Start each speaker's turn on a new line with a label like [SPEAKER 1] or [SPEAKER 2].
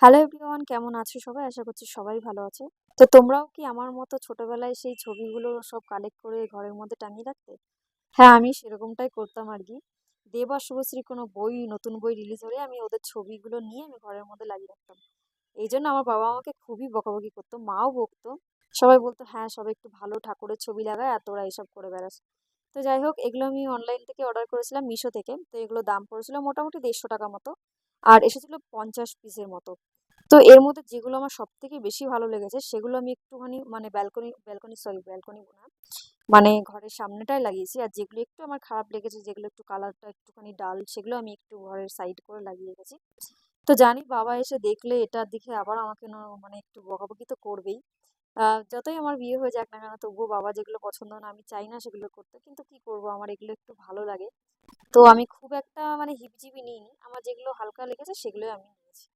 [SPEAKER 1] Hello everyone, কেমন আছো সবাই? আশা করছি সবাই ভালো আছে। তো তোমরাও কি আমার মতো ছোটবেলায় সেই ছবিগুলো সব কালেক্ট করে ঘরের মধ্যে টাঙিয়ে রাখতে? হ্যাঁ, আমি সেরকমটাই করতাম আরকি। দেব আর শুভশ্রীর কোনো বই, নতুন বই রিলিজ হলে আমি ওদের ছবিগুলো নিয়ে আমি ঘরের মধ্যে লাগিয়ে রাখতাম। এইজন্য আমার বাবা আমাকে খুবই বকাবকি করতো, মাও বকতো। সবাই বলতো, "হ্যাঁ, সবাই একটু ভালো ঠাকুরের ছবি লাগায় আর তোরা এসব করে বেড়াস।" তো যাই হোক, এগুলো আমি অনলাইন থেকে অর্ডার করেছিলাম মিশো থেকে। তো এগুলো দাম পড়েছিল মোটামুটি ১৫০ টাকা মতো। আর এসেছিল ৫০ পিসের মতো। তো এর মধ্যে যেগুলো আমার সবথেকে বেশি ভালো লেগেছে সেগুলো আমি একটুখানি মানে ব্যালকনি না, মানে ঘরের সামনেটায় লাগিয়েছি। আর যেগুলো একটু আমার খারাপ লেগেছে, যেগুলো একটু কালারটা একটুখানি ডাল, সেগুলো আমি একটু ঘরের সাইড করে লাগিয়ে রেখেছি। তো জানি বাবা এসে দেখলে এটার দিকে আবার আমাকে মানে একটু বকাবকি তো করবেই। যতই আমার বিয়ে হয়ে যাক না কেন, তবুও বাবা যেগুলো পছন্দ না, আমি চাই না সেগুলো করতে, কিন্তু কি করব, আমার এগুলো একটু ভালো লাগে। তো আমি খুব একটা মানে হিবিজিবি নিইনি, আমার যেগুলো হালকা লেগেছে সেগুলোই আমি